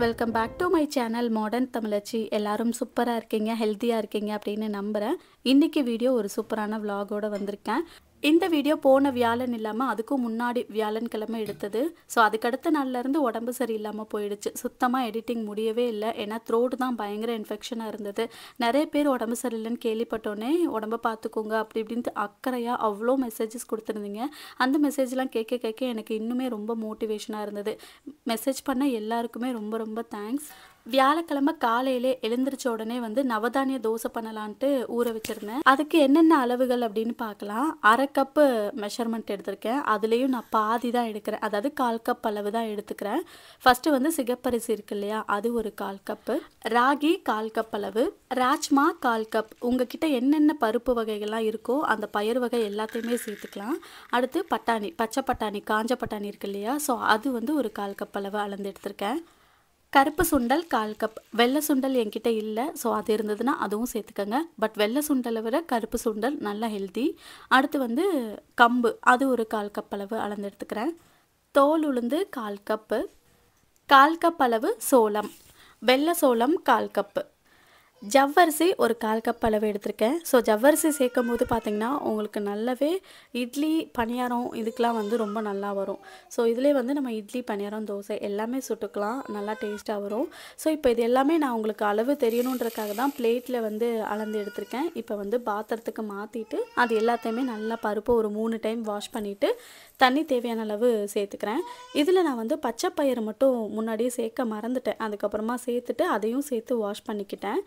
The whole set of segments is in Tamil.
Welcome back to my channel modern Tamizhachi. எல்லாரும் சூப்பராக இருக்கீங்க, ஹெல்த்தியாக இருக்கீங்க அப்படின்னு நம்புகிறேன். இன்றைக்கி வீடியோ ஒரு சூப்பரான விலாகோடு வந்திருக்கேன். இந்த வீடியோ போன வியாழன் இல்லாமல் அதுக்கும் முன்னாடி வியாழன்கிழமை எடுத்தது. ஸோ அதுக்கடுத்த நாள்லேருந்து உடம்பு சரியில்லாமல் போயிடுச்சு. சுத்தமாக எடிட்டிங் முடியவே இல்லை. ஏன்னா த்ரோட்டு தான் பயங்கர இன்ஃபெக்ஷனாக இருந்தது. நிறைய பேர் உடம்பு சரியில்லைன்னு கேள்விப்பட்டோன்னே உடம்பை பார்த்துக்கோங்க அப்படி இப்படின்ட்டு அக்கறையாக அவ்வளோ மெசேஜஸ் கொடுத்துருந்தீங்க. அந்த மெசேஜ்லாம் கேட்க கேட்க எனக்கு இன்னுமே ரொம்ப மோட்டிவேஷனாக இருந்தது. மெசேஜ் பண்ண எல்லாருக்குமே ரொம்ப ரொம்ப தேங்க்ஸ். வியாழக்கிழமை காலையிலே எழுந்திரிச்ச உடனே நவதானிய தோசை பண்ணலான்ட்டு ஊற வச்சுருந்தேன். அதுக்கு என்னென்ன அளவுகள் அப்படின்னு பார்க்கலாம். அரை கப்பு மெஷர்மெண்ட் எடுத்திருக்கேன். அதுலேயும் நான் பாதி தான் எடுக்கிறேன், அதாவது 1/4 கப் அளவு தான் எடுத்துக்கிறேன். ஃபஸ்ட்டு சிகப்பரிசி இருக்கு இல்லையா, அது ஒரு 1/4 கப்பு, ராகி 1/4 கப் அளவு, ராஜ்மா 1/4 கப். உங்ககிட்ட என்னென்ன பருப்பு வகைகள்லாம் இருக்கோ அந்த பயிர் வகை எல்லாத்தையுமே சேர்த்துக்கலாம். அடுத்து பட்டாணி, பச்சை பட்டாணி, காஞ்ச பட்டாணி இருக்கு இல்லையா, ஸோ அது ஒரு 1/4 கப் அளவு அளந்து எடுத்திருக்கேன். கருப்பு சுண்டல் 1/4 கப். வெள்ளை சுண்டல் என்கிட்ட இல்லை, ஸோ அது இருந்ததுன்னா அதுவும் சேர்த்துக்கோங்க. பட் வெள்ளை சுண்டலை விட கருப்பு சுண்டல் நல்லா ஹெல்த்தி. அடுத்து கம்பு, அது ஒரு 1/4 கப் அளவு அளந்து எடுத்துக்கிறேன். தோல் உளுந்து 1/4 கப்பு, 1/4 கப் அளவு சோளம், வெள்ளை சோளம் 1/4 கப்பு, ஜவ்வரிசி ஒரு 1/4 கப் அளவு எடுத்திருக்கேன். ஸோ ஜவ்வரிசி சேர்க்கும் போது பார்த்திங்கன்னா உங்களுக்கு நல்லாவே இட்லி பணியாரம் இதுக்கெலாம் ரொம்ப நல்லா வரும். ஸோ இதிலே நம்ம இட்லி பணியாரம் தோசை எல்லாமே சுட்டுக்கலாம், நல்லா டேஸ்ட்டாக வரும். ஸோ இப்போ இது எல்லாமே நான் உங்களுக்கு அளவு தெரியணுன்றதுக்காக தான் பிளேட்டில் அளந்து எடுத்திருக்கேன். இப்போ பாத்திரத்துக்கு மாற்றிட்டு அது எல்லாத்தையுமே நல்லா பருப்பு ஒரு 3 டைம் வாஷ் பண்ணிவிட்டு தண்ணி தேவையான அளவு சேர்த்துக்கிறேன். இதில் நான் பச்சை பயிறு மட்டும் முன்னாடியே சேர்க்க மறந்துட்டேன். அதுக்கப்புறமா சேர்த்துட்டு அதையும் சேர்த்து வாஷ் பண்ணிக்கிட்டேன்.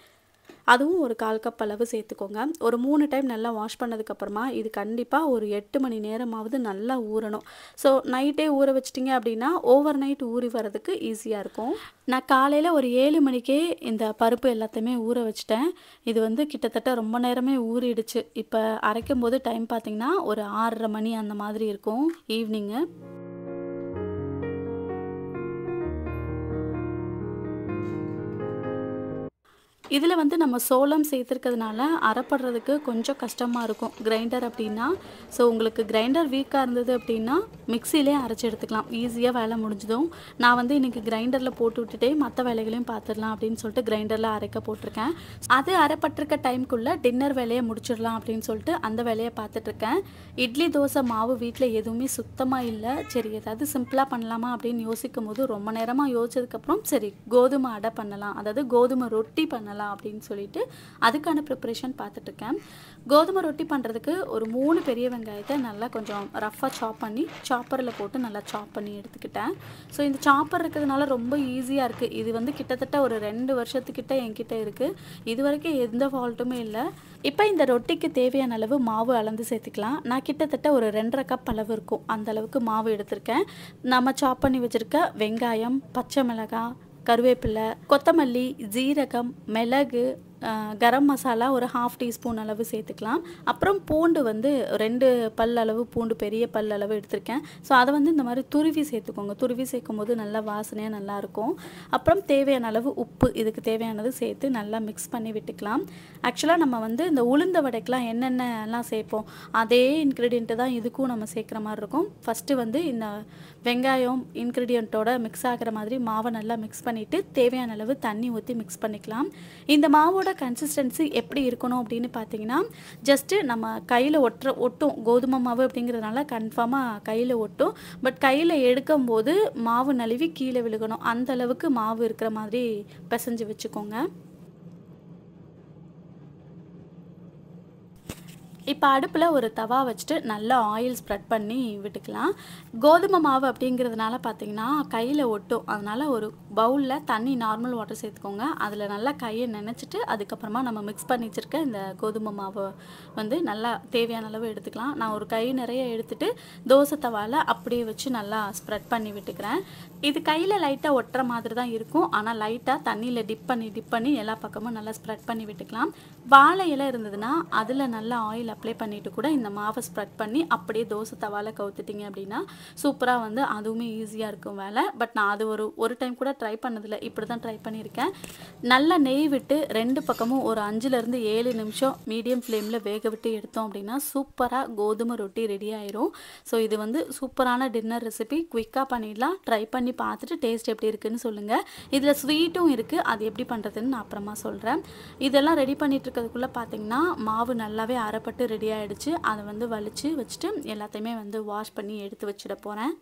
அதுவும் ஒரு 1/4 கப் அளவு சேர்த்துக்கோங்க. ஒரு 3 டைம் நல்லா வாஷ் பண்ணதுக்கப்புறமா இது கண்டிப்பாக ஒரு 8 மணி நேரமாவது நல்லா ஊறணும். ஸோ நைட்டே ஊற வச்சிட்டிங்க அப்படின்னா ஓவர் நைட் ஊறி வரதுக்கு ஈஸியாக இருக்கும். நான் காலையில் ஒரு 7 மணிக்கே இந்த பருப்பு எல்லாத்தையுமே ஊற வச்சிட்டேன். இது கிட்டத்தட்ட ரொம்ப நேரமே ஊறிடுச்சு. இப்போ அரைக்கும் போது டைம் பார்த்திங்கன்னா ஒரு 6:30 மணி அந்த மாதிரி இருக்கும் ஈவினிங்கு. இதில் நம்ம சோளம் சேர்த்துருக்கிறதுனால அரைப்படுறதுக்கு கொஞ்சம் கஷ்டமாக இருக்கும் கிரைண்டர் அப்படின்னா. ஸோ உங்களுக்கு கிரைண்டர் வீக்காக இருந்தது அப்படின்னா மிக்சிலே அரைச்சி எடுத்துக்கலாம், ஈஸியாக வேலை முடிஞ்சதும். நான் இன்றைக்கி கிரைண்டரில் போட்டு விட்டுட்டே மற்ற வேலைகளையும் பார்த்துடலாம் அப்படின்னு சொல்லிட்டு கிரைண்டரில் அரைக்க போட்டிருக்கேன். அது அரைப்பட்டிருக்க டைமுக்குள்ளே டின்னர் வேலையை முடிச்சிடலாம் அப்படின்னு சொல்லிட்டு அந்த வேலையை பார்த்துட்ருக்கேன். இட்லி தோசை மாவு வீட்டில் எதுவுமே சுத்தமாக இல்லை. சரி ஏதாவது சிம்பிளாக பண்ணலாமா அப்படின்னு யோசிக்கும் போது ரொம்ப நேரமாக யோசிச்சதுக்கப்புறம் சரி கோதுமை அடை பண்ணலாம், அதாவது கோதுமை ரொட்டி பண்ணலாம் அப்படின்னு சொல்லிட்டு அதுக்கான ப்ரிப்பரேஷன் பார்த்துட்ருக்கேன். கோதுமை ரொட்டி பண்ணுறதுக்கு ஒரு 3 பெரிய வெங்காயத்தை நல்லா கொஞ்சம் ரஃப்பாக சாப் பண்ணி சாப்பரில் போட்டு நல்லா சாப் பண்ணி எடுத்துக்கிட்டேன். ஸோ இந்த சாப்பர் இருக்கிறதுனால ரொம்ப ஈஸியாக இருக்குது. இது கிட்டத்தட்ட ஒரு 2 வருஷத்துக்கிட்ட என்கிட்ட இருக்குது. இது வரைக்கும் எந்த ஃபால்ட்டுமே இல்லை. இப்போ இந்த ரொட்டிக்கு தேவையான அளவு மாவு அளந்து சேர்த்துக்கலாம். நான் கிட்டத்தட்ட ஒரு 2.5 கப் அளவு இருக்கும் அந்த அளவுக்கு மாவு எடுத்திருக்கேன். நம்ம சாப் பண்ணி வச்சுருக்க வெங்காயம், பச்சை மிளகாய், கருவேப்பிலை, கொத்தமல்லி, ஜீரகம், மிளகு, கரம் மசாலா ஒரு 1/2 டீஸ்பூன் அளவு சேர்த்துக்கலாம். அப்புறம் பூண்டு 2 பல் அளவு பூண்டு, பெரிய பல் அளவு எடுத்திருக்கேன். ஸோ அதை இந்த மாதிரி துருவி சேர்த்துக்கோங்க. துருவி சேர்க்கும் போது நல்லா வாசனையாக நல்லாயிருக்கும். அப்புறம் தேவையான அளவு உப்பு, இதுக்கு தேவையானது சேர்த்து நல்லா மிக்ஸ் பண்ணி விட்டுக்கலாம். ஆக்சுவலாக நம்ம இந்த உளுந்த வடைக்கெலாம் என்னென்னலாம் சேர்ப்போம் அதே இன்க்ரீடியண்ட்டு தான் இதுக்கும் நம்ம சேர்க்குற மாதிரி இருக்கும். ஃபஸ்ட்டு இந்த வெங்காயம் இன்க்ரீடியண்ட்டோட மிக்ஸ் ஆகிற மாதிரி மாவை நல்லா மிக்ஸ் பண்ணிவிட்டு தேவையான அளவு தண்ணி ஊற்றி மிக்ஸ் பண்ணிக்கலாம். இந்த மாவோட கன்சிஸ்டன்சி எப்படி இருக்கணும் அப்படின்னு பார்த்தீங்கன்னா ஜஸ்ட்டு நம்ம கையில் ஒட்டும். கோதுமை மாவு அப்படிங்கிறதுனால கன்ஃபார்மாக கையில் ஒட்டும். பட் கையில் எடுக்கும்போது மாவு நழுவி கீழே விழுகணும். அந்த அளவுக்கு மாவு இருக்கிற மாதிரி பிசைஞ்சு வச்சுக்கோங்க. இப்போ அடுப்பில் ஒரு தவா வச்சுட்டு நல்லா ஆயில் ஸ்ப்ரெட் பண்ணி விட்டுக்கலாம். கோதுமை மாவு அப்படிங்கிறதுனால பார்த்திங்கன்னா கையில் ஒட்டும். அதனால் ஒரு பவுலில் தண்ணி நார்மல் வாட்டர் சேர்த்துக்கோங்க. அதில் நல்லா கையை நினச்சிட்டு அதுக்கப்புறமா நம்ம மிக்ஸ் பண்ணி வச்சுருக்க இந்த கோதுமை மாவை நல்லா தேவையான அளவு எடுத்துக்கலாம். நான் ஒரு கை நிறைய எடுத்துகிட்டு தோசை தவாவில் அப்படியே வச்சு நல்லா ஸ்ப்ரெட் பண்ணி விட்டுக்கிறேன். இது கையில் லைட்டாக ஒட்டுற மாதிரி தான் இருக்கும். ஆனால் லைட்டாக தண்ணியில் டிப் பண்ணி எல்லா பக்கமும் நல்லா ஸ்ப்ரெட் பண்ணி விட்டுக்கலாம். வாழை இலை இருந்ததுன்னா அதில் நல்லா ஆயில் அப்ளை பண்ணிவிட்டு கூட இந்த மாவை ஸ்ப்ரெட் பண்ணி அப்படியே தோசை தவாவில் கவுத்துட்டிங்க அப்படின்னா சூப்பராக வந்து அதுவுமே ஈஸியாக இருக்கும் வேலை. பட் நான் அது ஒரு டைம் கூட ட்ரை பண்ணதில்லை, இப்படி தான் ட்ரை பண்ணியிருக்கேன். நல்லா நெய் விட்டு 2 பக்கமும் ஒரு 5லேருந்து 7 நிமிஷம் மீடியம் ஃப்ளேமில் வேக விட்டு எடுத்தோம் அப்படின்னா சூப்பராக கோதுமை ரொட்டி ரெடி ஆயிரும். ஸோ இது வந்து சூப்பரான டின்னர் ரெசிபி, குயிக்காக பண்ணிடலாம். ட்ரை பண்ணி பார்த்துட்டு டேஸ்ட் எப்படி இருக்குன்னு சொல்லுங்கள். இதில் ஸ்வீட்டும் இருக்குது, அது எப்படி பண்ணுறதுன்னு நான் அப்புறமா சொல்கிறேன். இதெல்லாம் ரெடி பண்ணிட்டு இருக்கிறதுக்குள்ளே பார்த்தீங்கன்னா மாவு நல்லாவே அரைப்பட்டு ரெடி ஆகிடுச்சு. அதை வந்து வலிச்சு வச்சுட்டு எல்லாத்தையுமே வந்து வாஷ் பண்ணி எடுத்து வச்சிட போகிறேன்.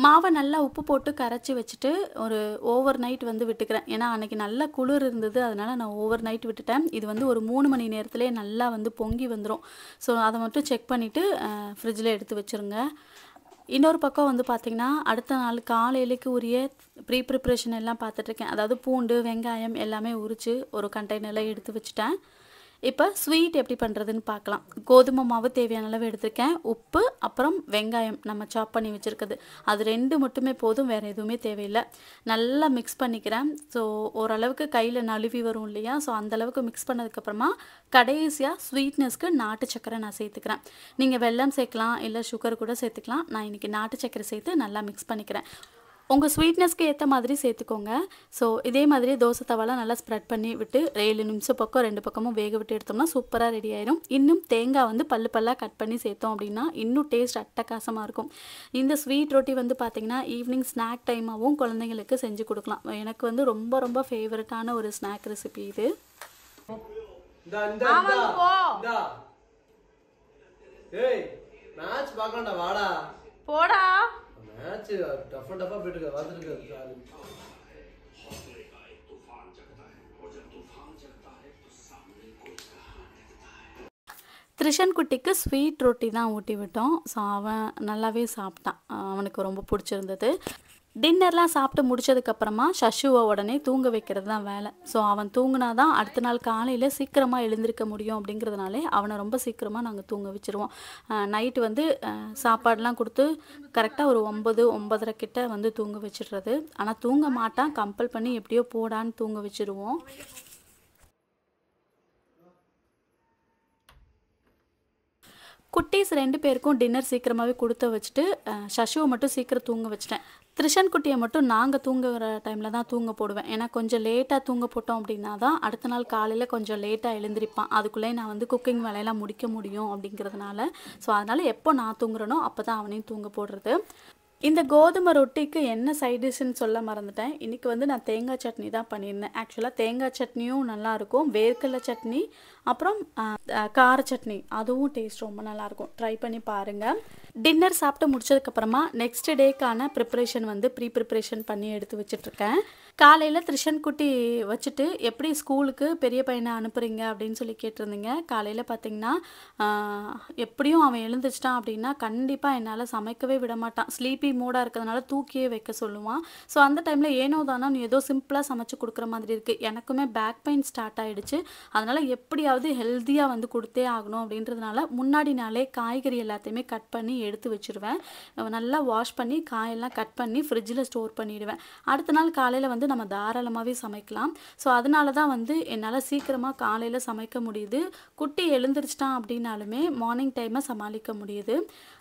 மாவை நல்லா உப்பு போட்டு கரைச்சி வச்சுட்டு ஒரு ஓவர் நைட் வந்து விட்டுக்கிறேன். ஏன்னா அன்றைக்கி நல்லா குளிர் இருந்தது, அதனால் நான் ஓவர் நைட் விட்டுட்டேன். இது வந்து ஒரு 3 மணி நேரத்துலேயே நல்லா வந்து பொங்கி வந்துடும். ஸோ அதை மட்டும் செக் பண்ணிவிட்டு ஃப்ரிட்ஜில் எடுத்து வச்சுருங்க. இன்னொரு பக்கம் வந்து பார்த்திங்கன்னா அடுத்த நாள் காலையிலேக்கு உரிய ப்ரிப்ரேஷன் எல்லாம் பார்த்துட்ருக்கேன். அதாவது பூண்டு, வெங்காயம் எல்லாமே உரித்து ஒரு கண்டெய்னரில் எடுத்து வச்சுட்டேன். இப்போ ஸ்வீட் எப்படி பண்ணுறதுன்னு பார்க்கலாம். கோதுமை மாவு தேவையான அளவு எடுத்துருக்கேன், உப்பு, அப்புறம் வெங்காயம் நம்ம சாப் பண்ணி வச்சுருக்குது, அது 2 மட்டுமே போதும், வேறு எதுவுமே தேவையில்லை. நல்லா மிக்ஸ் பண்ணிக்கிறேன். ஸோ ஓரளவுக்கு கையில் நழுவி வரும் இல்லையா, ஸோ அந்தளவுக்கு மிக்ஸ் பண்ணதுக்கப்புறமா கடைசியாக ஸ்வீட்னஸ்க்கு நாட்டு சக்கரை நான் சேர்த்துக்கிறேன். நீங்கள் வெல்லம் சேர்க்கலாம், இல்லை சுகர் கூட சேர்த்துக்கலாம். நான் இன்றைக்கி நாட்டு சக்கரை சேர்த்து நல்லா மிக்ஸ் பண்ணிக்கிறேன். உங்கள் ஸ்வீட்னஸ்க்கு ஏற்ற மாதிரி சேர்த்துக்கோங்க. ஸோ இதே மாதிரி தோசை தவாலாம் நல்லா ஸ்ப்ரெட் பண்ணி விட்டு 7 நிமிஷம் பக்கம் 2 பக்கமும் வேக விட்டு எடுத்தோம்னா சூப்பராக ரெடி ஆயிரும். இன்னும் தேங்காய் வந்து பல்லாக கட் பண்ணி சேர்த்தோம் அப்படின்னா இன்னும் டேஸ்ட் அட்டகாசமாக இருக்கும். இந்த ஸ்வீட் ரொட்டி வந்து பார்த்திங்கன்னா ஈவினிங் ஸ்நாக் டைமாகவும் குழந்தைங்களுக்கு செஞ்சு கொடுக்கலாம். எனக்கு வந்து ரொம்ப ரொம்ப ஃபேவரட்டான ஒரு ஸ்நாக் ரெசிபி இது. போடா மேட்ச் டஃப் போயிட்டு இருக்கு, வந்துருக்கு. த்ரிஷன் குட்டிக்கு ஸ்வீட் ரொட்டி தான் ஊட்டி விட்டோம். ஸோ அவன் நல்லாவே சாப்பிட்டான், அவனுக்கு ரொம்ப பிடிச்சிருந்தது. டின்னர்லாம் சாப்பிட்டு முடிச்சதுக்கப்புறமா சஷுவை உடனே தூங்க வைக்கிறது தான் வேலை. ஸோ அவன் தூங்கினா தான் அடுத்த நாள் காலையில் சீக்கிரமாக எழுந்திருக்க முடியும். அப்படிங்கிறதுனாலே அவனை ரொம்ப சீக்கிரமாக நாங்கள் தூங்க வச்சுருவோம். நைட்டு வந்து சாப்பாடெலாம் கொடுத்து கரெக்டாக ஒரு 9, 9:30 கிட்ட வந்து தூங்க வச்சிடுறது. ஆனால் தூங்க மாட்டான், கம்பல் பண்ணி எப்படியோ போடான்னு தூங்க வச்சுருவோம். குட்டீஸ் 2 பேருக்கும் டின்னர் சீக்கிரமாகவே கொடுத்து வச்சுட்டு சஷுவை மட்டும் சீக்கிரம் தூங்க வச்சிட்டேன். த்ரிஷன் குட்டியை மட்டும் நாங்கள் தூங்குகிற டைமில் தான் தூங்க போடுவேன். ஏன்னா கொஞ்சம் லேட்டாக தூங்க போட்டோம் அப்படின்னா தான் அடுத்த நாள் காலையில் கொஞ்சம் லேட்டாக எழுந்திருப்பான். அதுக்குள்ளே நான் வந்து குக்கிங் வேலையெல்லாம் முடிக்க முடியும் அப்படிங்கிறதுனால. ஸோ அதனால் எப்போ நான் தூங்குறேனோ அப்போ தான் அவனையும் தூங்க போடுறது. இந்த கோதுமை ரொட்டிக்கு என்ன சைட் டிஷ்ஷுன்னு சொல்ல மறந்துட்டேன். இன்றைக்கி வந்து நான் தேங்காய் சட்னி தான் பண்ணியிருந்தேன். ஆக்சுவலாக தேங்காய் சட்னியும் நல்லாயிருக்கும், வேர்க்கடலை சட்னி, அப்புறம் கார சட்னி, அதுவும் டேஸ்ட் ரொம்ப நல்லாயிருக்கும். ட்ரை பண்ணி பாருங்கள். டின்னர் சாப்பிட்டு முடிச்சதுக்கப்புறமா நெக்ஸ்ட் டேக்கான ப்ரிப்ரேஷன் வந்து ப்ரிப்ரேஷன் பண்ணி எடுத்து வச்சிட்ருக்கேன். காலையில் த்ரிஷன் குட்டி வச்சுட்டு எப்படி ஸ்கூலுக்கு பெரிய பையனை அனுப்புகிறீங்க அப்படின்னு சொல்லி கேட்டிருந்தீங்க. காலையில் பார்த்திங்கன்னா எப்படியும் அவன் எழுந்திரிச்சிட்டான் அப்படின்னா கண்டிப்பாக என்னால் சமைக்கவே விட மாட்டான். ஸ்லீப்பி மூடாக இருக்கிறதுனால தூக்கியே வைக்க சொல்லுவான். ஸோ அந்த டைமில் ஏனோ தானே நீ ஏதோ சிம்பிளாக சமைச்சு கொடுக்குற மாதிரி இருக்குது. எனக்குமே பேக் பெயின் ஸ்டார்ட் ஆகிடுச்சு. அதனால் எப்படியாவது ஹெல்த்தியாக வந்து கொடுத்தே ஆகணும் அப்படின்றதுனால முன்னாடி நாளே காய்கறி எல்லாத்தையுமே கட் பண்ணி எடுத்து வச்சுருவேன். நல்லா வாஷ் பண்ணி காயெல்லாம் கட் பண்ணி ஃப்ரிட்ஜில் ஸ்டோர் பண்ணிவிடுவேன். அடுத்த நாள் காலையில் வந்து நம்ம தாராளமாகவே சமைக்கலாம். ஸோ அதனால தான் வந்து என்னால் சீக்கிரமாக காலையில் சமைக்க முடியுது. குட்டி எழுந்திரிச்சிட்டான் அப்படின்னாலுமே மார்னிங் டைமை சமாளிக்க முடியுது.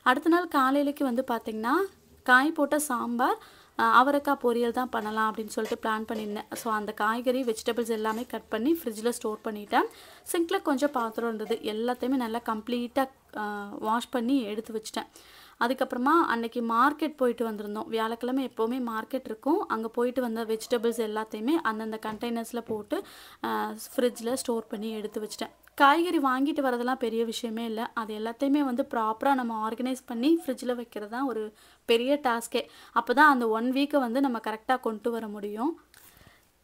அடுத்த நாள் காலையிலேக்கு வந்து பார்த்திங்கன்னா காய் போட்ட சாம்பார், அவரைக்காய் பொரியல் தான் பண்ணலாம் அப்படின்னு சொல்லிட்டு பிளான் பண்ணியிருந்தேன். ஸோ அந்த காய்கறி வெஜிடபிள்ஸ் எல்லாமே கட் பண்ணி ஃப்ரிட்ஜில் ஸ்டோர் பண்ணிட்டேன். சிங்கில் கொஞ்சம் பாத்திரம் இருந்தது, எல்லாத்தையுமே நல்லா கம்ப்ளீட்டாக வாஷ் பண்ணி எடுத்து வச்சிட்டேன். அதுக்கப்புறமா அன்றைக்கி மார்க்கெட் போயிட்டு வந்திருந்தோம். வியாழக்கிழமை எப்போவுமே மார்க்கெட் இருக்கும். அங்கே போயிட்டு வந்த வெஜிடபிள்ஸ் எல்லாத்தையுமே அந்தந்த கண்டெய்னர்ஸில் போட்டு ஃப்ரிட்ஜில் ஸ்டோர் பண்ணி எடுத்து வச்சிட்டேன். காய்கறி வாங்கிட்டு வரதெல்லாம் பெரிய விஷயமே இல்லை. அது எல்லாத்தையுமே வந்து ப்ராப்பராக நம்ம ஆர்கனைஸ் பண்ணி ஃப்ரிட்ஜில் வைக்கிறது தான் ஒரு பெரிய டாஸ்கே. அப்போ தான் அந்த 1 வீக்கை வந்து நம்ம கரெக்டாக கொண்டு வர முடியும்.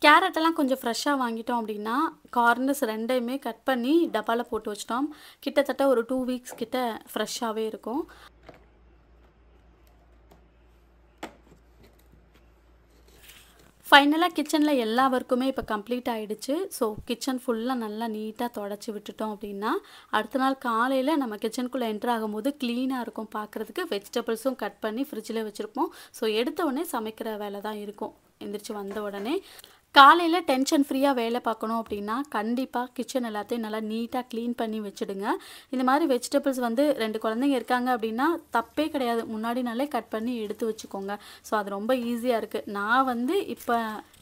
கேரட்டெல்லாம் கொஞ்சம் ஃப்ரெஷ்ஷாக வாங்கிட்டோம் அப்படின்னா கார்னர்ஸ் 2யுமே கட் பண்ணி டப்பாவில் போட்டு வச்சிட்டோம். கிட்டத்தட்ட ஒரு 2 வீக்ஸ் கிட்ட ஃப்ரெஷ்ஷாகவே இருக்கும். ஃபைனலாக கிச்சனில் எல்லா ஒர்க்குமே இப்போ கம்ப்ளீட் ஆகிடுச்சு. ஸோ கிச்சன் ஃபுல்லாக நல்லா நீட்டாக தொடச்சி விட்டுட்டோம் அப்படின்னா அடுத்த நாள் காலையில் நம்ம கிச்சனுக்குள்ளே என்ட்ரு ஆகும்போது க்ளீனாக இருக்கும் பார்க்குறதுக்கு. வெஜிடபிள்ஸும் கட் பண்ணி ஃப்ரிட்ஜில் வச்சுருப்போம். ஸோ எடுத்த உடனே சமைக்கிற வேலை தான் இருக்கும் எந்திரிச்சு வந்த உடனே. காலையில் டென்ஷன் ஃப்ரீயாக வேலை பார்க்கணும் அப்படின்னா கண்டிப்பாக கிச்சன் எல்லாத்தையும் நல்லா நீட்டாக க்ளீன் பண்ணி வச்சுடுங்க. இந்த மாதிரி வெஜிடபிள்ஸ் வந்து 2 குழந்தைங்க இருக்காங்க அப்படின்னா தப்பே கிடையாது. முன்னாடி நாளே கட் பண்ணி எடுத்து வச்சுக்கோங்க. ஸோ அது ரொம்ப ஈஸியாக இருக்குது. நான் வந்து இப்போ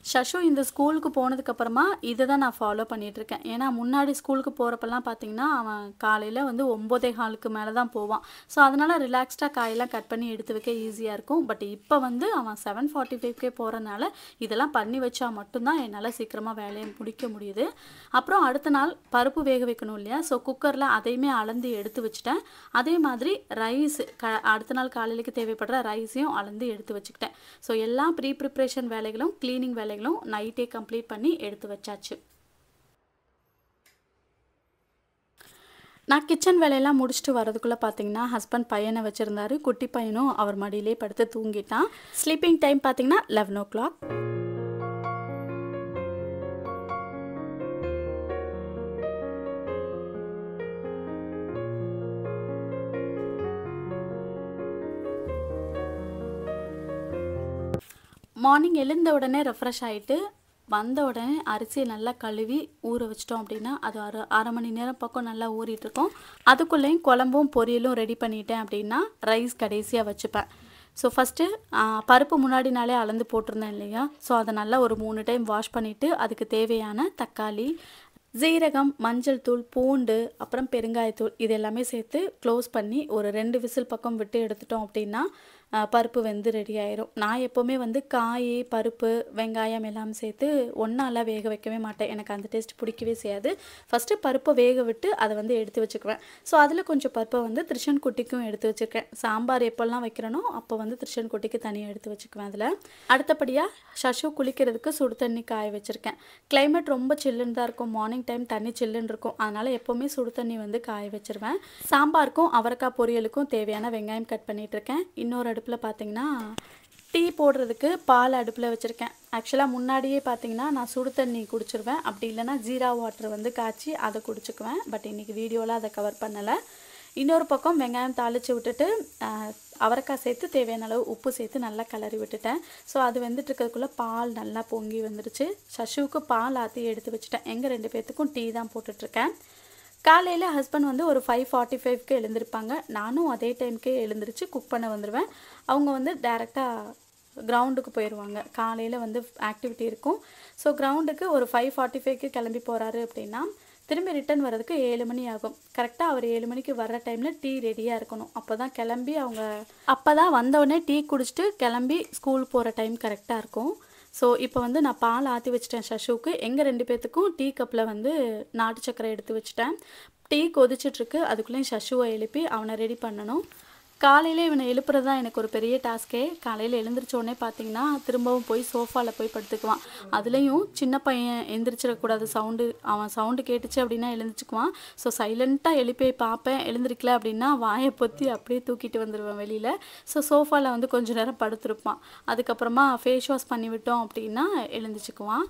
ஷஷு இந்த ஸ்கூலுக்கு போனதுக்கப்புறமா இதை தான் நான் ஃபாலோ பண்ணிகிட்ருக்கேன். ஏன்னா முன்னாடி ஸ்கூலுக்கு போகிறப்பெல்லாம் பார்த்திங்கன்னா அவன் காலையில் வந்து 9:15க்கு மேலே தான் போவான். ஸோ அதனால் ரிலாக்ஸ்டாக காயெல்லாம் கட் பண்ணி எடுத்து வைக்க ஈஸியாக இருக்கும். பட் இப்போ வந்து அவன் 7:45க்கே போகிறனால இதெல்லாம் பண்ணி வச்சா மட்டும்தான் என்னால் சீக்கிரமாக வேலையை முடிக்க முடியுது. அப்புறம் அடுத்த நாள் பருப்பு வேக வைக்கணும் இல்லையா? ஸோ குக்கரில் அதையுமே அளந்து எடுத்து வச்சுட்டேன். அதே மாதிரி ரைஸ் அடுத்த நாள் காலையிலுக்கு தேவைப்படுற ரைஸையும் அளந்து எடுத்து வச்சுக்கிட்டேன். ஸோ எல்லா ப்ரிப்ரேஷன் வேலைகளும் க்ளீனிங் வேலைகளும் நைட்டே கம்ப்ளீட் பண்ணி எடுத்து வச்சாச்சு. நான் கிச்சன் வேலையெல்லாம் முடிச்சுட்டு வரதுக்குள்ளே பார்த்தீங்கன்னா ஹஸ்பண்ட் பையனை வச்சுருந்தாரு. குட்டி பையனும் அவர் மடியிலே படுத்து தூங்கிட்டான். ஸ்லீப்பிங் டைம் பார்த்தீங்கன்னா 11 o'clock. மார்னிங் எழுந்த உடனே ரெஃப்ரெஷ் ஆகிட்டு வந்த உடனே அரிசியை நல்லா கழுவி ஊற வச்சிட்டோம் அப்படின்னா அது அரை மணி நேரம் பக்கம் நல்லா ஊறிட்டுருக்கோம். அதுக்குள்ளேயும் குழம்பும் பொரியலும் ரெடி பண்ணிட்டேன் அப்படின்னா ரைஸ் கடைசியாக வச்சுப்பேன். ஸோ ஃபஸ்ட்டு பருப்பு முன்னாடி நாளே அளந்து போட்டிருந்தேன் இல்லையா? ஸோ அதை நல்லா ஒரு 3 டைம் வாஷ் பண்ணிவிட்டு அதுக்கு தேவையான தக்காளி, ஜீரகம், மஞ்சள் தூள், பூண்டு, அப்புறம் பெருங்காயத்தூள் இது எல்லாமே சேர்த்து க்ளோஸ் பண்ணி ஒரு 2 விசில் பக்கம் விட்டு எடுத்துட்டோம் அப்படின்னா பருப்பு வெந்து ரெடி ஆயிரும். நான் எப்போவுமே வந்து காய், பருப்பு, வெங்காயம் எல்லாம் சேர்த்து ஒன்றாலாம் வேக வைக்கவே மாட்டேன். எனக்கு அந்த டேஸ்ட் பிடிக்கவே செய்யாது. ஃபஸ்ட்டு பருப்பை வேக விட்டு அதை வந்து எடுத்து வச்சுக்குவேன். ஸோ அதில் கொஞ்சம் பருப்பை வந்து திருஷன் குட்டிக்கும் எடுத்து வச்சுருக்கேன். சாம்பார் எப்போல்லாம் வைக்கிறனோ அப்போ வந்து திருஷன் குட்டிக்கு தனியாக எடுத்து வச்சுக்குவேன். அதில் அடுத்தபடியாக ஷஷு குளிக்கிறதுக்கு சுடு தண்ணி காய வச்சுருக்கேன். கிளைமேட் ரொம்ப சில்லுன்னு தான் இருக்கும். மார்னிங் டைம் தண்ணி சில்லுன்னு இருக்கும். அதனால் எப்போவுமே சுடு தண்ணி வந்து காய வச்சுருவேன். சாம்பாருக்கும் அவரைக்காய் பொரியலுக்கும் தேவையான வெங்காயம் கட் பண்ணிகிட்ருக்கேன். இன்னொரு அடுப்பில் பார்த்தீங்கன்னா டீ போடுறதுக்கு பால் அடுப்பில் வச்சுருக்கேன். ஆக்சுவலாக முன்னாடியே பார்த்தீங்கன்னா நான் சுடு தண்ணி குடிச்சிருவேன். அப்படி இல்லைனா ஜீரா வாட்டர் வந்து காய்ச்சி அதை குடிச்சுக்குவேன். பட் இன்றைக்கி வீடியோவில் அதை கவர் பண்ணலை. இன்னொரு பக்கம் வெங்காயம் தாளித்து விட்டுட்டு அவரைக்காய் சேர்த்து தேவையான அளவு உப்பு சேர்த்து நல்லா கிளறி விட்டுட்டேன். ஸோ அது வெந்துட்டுருக்கிறதுக்குள்ளே பால் நல்லா பொங்கி வந்துடுச்சு. சஷுவுக்கு பால் ஆற்றி எடுத்து வச்சுட்டேன். எங்கள் 2 பேர்த்துக்கும் டீ தான் போட்டுட்ருக்கேன். காலையில் ஹஸ்பண்ட் வந்து ஒரு 5:45க்கு எழுந்திருப்பாங்க. நானும் அதே டைமுக்கே எழுந்திரிச்சு குக் பண்ண வந்துடுவேன். அவங்க வந்து டேரெக்டாக கிரவுண்டுக்கு போயிடுவாங்க. காலையில் வந்து ஆக்டிவிட்டி இருக்கும். ஸோ கிரவுண்டுக்கு ஒரு 5:45க்கு கிளம்பி போகிறாரு அப்படின்னா திரும்பி ரிட்டன் வர்றதுக்கு 7 மணி ஆகும். கரெக்டாக அவர் 7 மணிக்கு வர்ற டைமில் டீ ரெடியாக இருக்கணும். அப்போ தான் கிளம்பி அப்போ தான் வந்தவுடனே டீ குடிச்சிட்டு கிளம்பி ஸ்கூல் போகிற டைம் கரெக்டாக இருக்கும். ஸோ இப்போ வந்து நான் பால் ஆற்றி வச்சுட்டேன் ஷஷுவுக்கு. எங்கள் 2 பேர்த்துக்கும் டீ கப்பில் வந்து நாட்டு சக்கரை எடுத்து வச்சுட்டேன். டீ கொதிச்சிட்ருக்கு. அதுக்குள்ளேயும் ஷஷுவை எழுப்பி அவனை ரெடி பண்ணணும். காலையில் இவனை எழுப்புறது தான் எனக்கு ஒரு பெரிய டாஸ்க்கே. காலையில் எழுந்திரிச்சோடனே பார்த்தீங்கன்னா திரும்பவும் போய் சோஃபாவில் போய் படுத்துக்குவான். அதுலேயும் சின்ன பையன் எழுந்திரிச்சிடக்கூடாது. அவன் சவுண்டு கேட்டுச்சு அப்படின்னா எழுந்திரிச்சுக்குவான். ஸோ சைலண்ட்டாக எழுப்பி பார்ப்பேன். எழுந்திரிக்கல அப்படின்னா வாயை பொத்தி அப்படியே தூக்கிட்டு வந்துடுவேன் வெளியில். ஸோ சோஃபாவில் வந்து கொஞ்சம் நேரம் படுத்துருப்பான். அதுக்கப்புறமா ஃபேஸ் வாஷ் பண்ணிவிட்டோம் அப்படின்னா எழுந்திரிச்சுக்குவான்.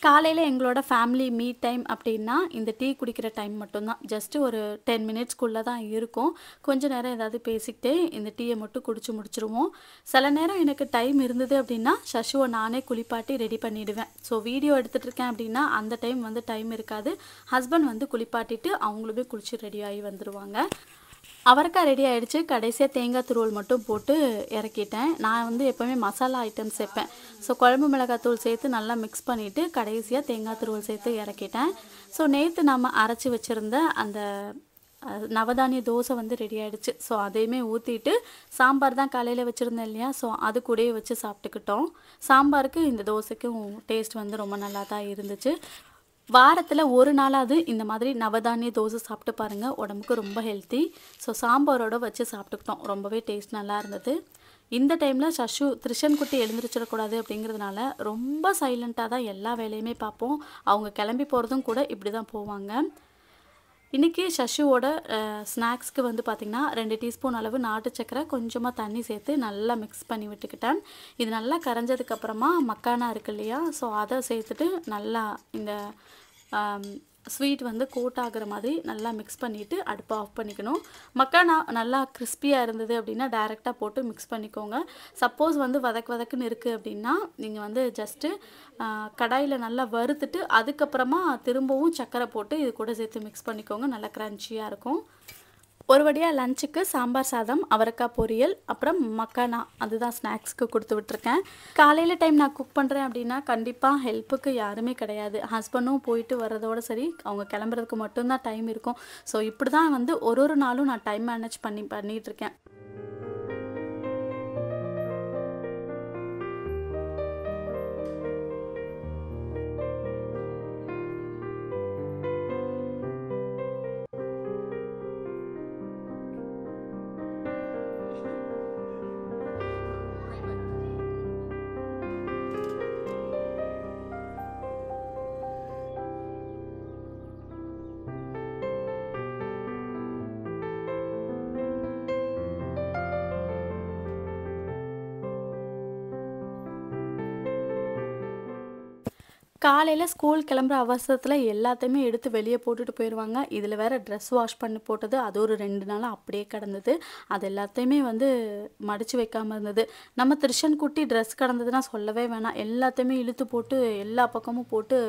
காலையில் எங்களோட ஃபேமிலி மீட் டைம் அப்படின்னா இந்த டீ குடிக்கிற டைம் மட்டும்தான். ஜஸ்ட்டு ஒரு 10 மினிட்ஸ்க்குள்ளே தான் இருக்கும். கொஞ்சம் நேரம் ஏதாவது பேசிக்கிட்டே இந்த டீயை மட்டும் குடிச்சு முடிச்சிருவோம். சில நேரம் எனக்கு டைம் இருந்தது அப்படின்னா ஷஷுவை நானே குளிப்பாட்டி ரெடி பண்ணிவிடுவேன். ஸோ வீடியோ எடுத்துகிட்ருக்கேன் அப்படின்னா அந்த டைம் வந்து டைம் இருக்காது. ஹஸ்பண்ட் வந்து குளிப்பாட்டிட்டு அவங்களுமே குளிச்சு ரெடி ஆகி வந்துடுவாங்க. அவரைக்காய் ரெடி ஆகிடுச்சு. கடைசியாக தேங்காய் துருவல் மட்டும் போட்டு இறக்கிட்டேன். நான் வந்து எப்போவுமே மசாலா ஐட்டம் சேர்ப்பேன். ஸோ குழம்பு மிளகாத்தூள் சேர்த்து நல்லா மிக்ஸ் பண்ணிவிட்டு கடைசியாக தேங்காய் துருவல் சேர்த்து இறக்கிட்டேன். ஸோ நேற்று நம்ம அரைச்சி வச்சுருந்த அந்த நவதானிய தோசை வந்து ரெடி ஆகிடுச்சு. ஸோ அதையுமே ஊற்றிட்டு சாம்பார் தான் காலையில் வச்சுருந்தேன் இல்லையா? ஸோ அது கூடயே வச்சு சாப்பிட்டுக்கிட்டோம். சாம்பாருக்கு இந்த தோசைக்கும் டேஸ்ட் வந்து ரொம்ப நல்லா தான் இருந்துச்சு. வாரத்தில் ஒரு நாளாவது இந்த மாதிரி நவதானிய தோசை சாப்பிட்டு பாருங்கள். உடம்புக்கு ரொம்ப ஹெல்த்தி. ஸோ சாம்பாரோடு வச்சு சாப்பிட்டுக்கிட்டோம். ரொம்பவே டேஸ்ட் நல்லா இருந்தது. இந்த டைமில் ஷஷு திருஷன் குட்டி எழுந்திரிச்சிடக்கூடாது அப்படிங்கிறதுனால ரொம்ப சைலண்ட்டாக தான் எல்லா வேலையுமே பார்ப்போம். அவங்க கிளம்பி போகிறதும் கூட இப்படி தான் போவாங்க. இன்றைக்கி ஷஷுவோட ஸ்நாக்ஸ்க்கு வந்து பார்த்திங்கன்னா 2 டீஸ்பூன் அளவு நாட்டு சக்கரை, கொஞ்சமாக தண்ணி சேர்த்து நல்லா மிக்ஸ் பண்ணி விட்டுக்கிட்டேன். இது நல்லா கரைஞ்சதுக்கப்புறமா மக்கானா இருக்கு இல்லையா? ஸோ அதை சேர்த்துட்டு நல்லா இந்த ஸ்வீட் வந்து கோட் ஆகிற மாதிரி நல்லா மிக்ஸ் பண்ணிவிட்டு அடுப்பை ஆஃப் பண்ணிக்கணும். மக்கானா நல்லா கிறிஸ்பியாக இருந்தது அப்படின்னா டைரெக்டாக போட்டு மிக்ஸ் பண்ணிக்கோங்க. சப்போஸ் வந்து வதக்குன்னு இருக்குது அப்படின்னா நீங்கள் வந்து ஜஸ்ட்டு கடாயில் நல்லா வறுத்துட்டு அதுக்கப்புறமா திரும்பவும் சர்க்கரை போட்டு இது கூட சேர்த்து மிக்ஸ் பண்ணிக்கோங்க. நல்லா க்ரன்ச்சியாக இருக்கும். ஒரு வழியாக லஞ்சுக்கு சாம்பார் சாதம், அவரைக்காய் பொரியல், அப்புறம் மக்கானா அதுதான் ஸ்நாக்ஸ்க்கு கொடுத்து விட்டுருக்கேன். காலையில் டைம் நான் குக் பண்ணுறேன் அப்படின்னா கண்டிப்பாக ஹெல்ப்புக்கு யாருமே கிடையாது. ஹஸ்பண்டும் போயிட்டு வர்றதோடு சரி, அவங்க கிளம்புறதுக்கு மட்டும்தான் டைம் இருக்கும். ஸோ இப்படி தான் வந்து ஒரு நாளும் நான் டைம் மேனேஜ் பண்ணிகிட்ருக்கேன். காலையில் ஸ்கூல் கிளம்புற அவசரத்தில் எல்லாத்தையுமே எடுத்து வெளியே போட்டுட்டு போயிடுவாங்க. இதில் வேறு ட்ரெஸ் வாஷ் பண்ணி போட்டது அது ஒரு 2 நாளாக அப்படியே கிடந்தது. அது எல்லாத்தையுமே வந்து மடித்து வைக்காமல் இருந்தது. நம்ம திருஷன் குட்டி ட்ரெஸ் கிடந்ததுன்னா சொல்லவே வேணாம். எல்லாத்தையுமே இழுத்து போட்டு எல்லா பக்கமும் போட்டு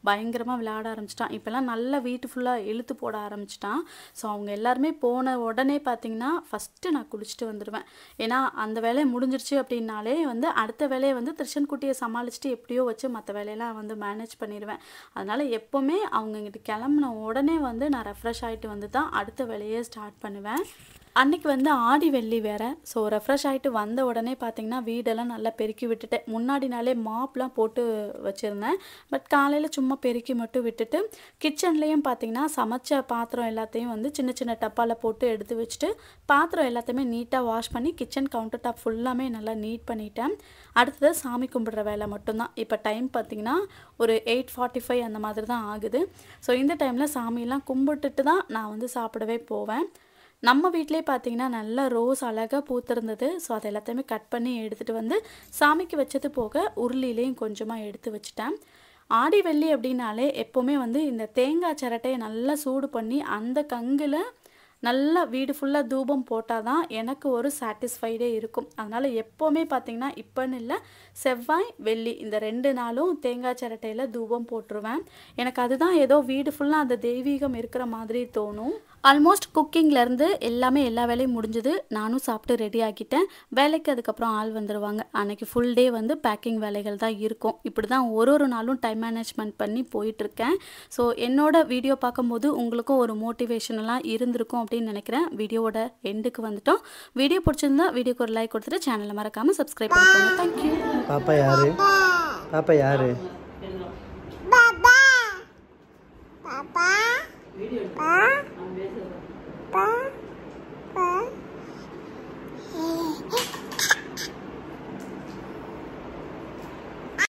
பயங்கரமாக விளையாட ஆரம்பிச்சிட்டான். இப்போல்லாம் நல்லா வீட்டு ஃபுல்லாக இழுத்து போட ஆரம்பிச்சிட்டான். ஸோ அவங்க எல்லாருமே போன உடனே பார்த்திங்கன்னா ஃபஸ்ட்டு நான் குளிச்சுட்டு வந்துடுவேன். ஏன்னா அந்த வேலையை முடிஞ்சிருச்சு அப்படின்னாலே வந்து அடுத்த வேலையை வந்து திருஷன் குட்டியை சமாளிச்சுட்டு எப்படியோ வச்சு மற்ற வேலையெல்லாம் வந்து மேனேஜ் பண்ணிடுவேன். அதனால் எப்போவுமே அவங்க இங்கிட்டு கிளம்புன உடனே வந்து நான் ரெஃப்ரெஷ் ஆகிட்டு வந்து தான் அடுத்த வேலையை ஸ்டார்ட் பண்ணுவேன். அன்றைக்கி வந்து ஆடி வெள்ளி வேறு. ஸோ ரெஃப்ரெஷ் ஆகிட்டு வந்த உடனே பார்த்திங்கன்னா வீடெல்லாம் நல்லா பெருக்கி விட்டுட்டேன். முன்னாடி நாளே மாப்லாம் போட்டு வச்சுருந்தேன். பட் காலையில் சும்மா பெருக்கி மட்டும் விட்டுட்டு கிச்சன்லேயும் பார்த்திங்கன்னா சமைச்ச பாத்திரம் எல்லாத்தையும் வந்து சின்ன சின்ன டப்பாவில் போட்டு எடுத்து வச்சுட்டு பாத்திரம் எல்லாத்தையுமே நீட்டாக வாஷ் பண்ணி கிச்சன் கவுண்டர் டாப் ஃபுல்லாமே நல்லா நீட் பண்ணிட்டேன். அடுத்தது சாமி கும்பிட்ற வேலை மட்டும்தான். இப்போ டைம் பார்த்திங்கன்னா ஒரு 8:45 அந்த மாதிரி தான் ஆகுது. ஸோ இந்த டைமில் சாமியெல்லாம் கும்பிட்டுட்டு தான் நான் வந்து சாப்பிடவே போவேன். நம்ம வீட்டிலே பார்த்திங்கன்னா நல்லா ரோஸ் அழகாக பூத்திருந்தது. ஸோ அதை எல்லாத்தையுமே கட் பண்ணி எடுத்துகிட்டு வந்து சாமிக்கு வச்சது போக உருளிலையும் கொஞ்சமாக எடுத்து வச்சுட்டேன். ஆடி வெள்ளி அப்படின்னாலே எப்போவுமே வந்து இந்த தேங்காய் சிரட்டையை நல்லா சூடு பண்ணி அந்த கங்கில் நல்லா வீடு ஃபுல்லாக தூபம் போட்டால் தான் எனக்கு ஒரு சாட்டிஸ்ஃபைடே இருக்கும். அதனால் எப்போவுமே பார்த்திங்கன்னா இப்போன்னு இல்லை, செவ்வாய் வெள்ளி இந்த 2 நாளும் தேங்காய் சிரட்டையில் தூபம் போட்டுருவேன். எனக்கு அதுதான் ஏதோ வீடு ஃபுல்லாக அந்த தெய்வீகம் இருக்கிற மாதிரி தோணும். ஆல்மோஸ்ட் குக்கிங்லேருந்து எல்லாமே எல்லா வேலையும் முடிஞ்சுது. நானும் சாப்பிட்டு ரெடி ஆக்கிட்டேன். வேலைக்கு அதுக்கப்புறம் ஆள் வந்துடுவாங்க. அன்றைக்கி ஃபுல் டே வந்து பேக்கிங் வேலைகள் தான் இருக்கும். இப்படி தான் ஒரு நாளும் டைம் மேனேஜ்மெண்ட் பண்ணி போயிட்டுருக்கேன். ஸோ என்னோட வீடியோ பார்க்கும்போது உங்களுக்கும் ஒரு மோட்டிவேஷனெல்லாம் இருந்திருக்கும் அப்படின்னு நினைக்கிறேன். வீடியோவோட எண்டுக்கு வந்துட்டோம். வீடியோ பிடிச்சிருந்தா வீடியோக்கு ஒரு லைக் கொடுத்துட்டு சேனலை மறக்காமல் சப்ஸ்கிரைப் பண்ணிக்கோங்க. தேங்க்யூ. பாப்பா யாரு? பாப்பா யாரு? Papa.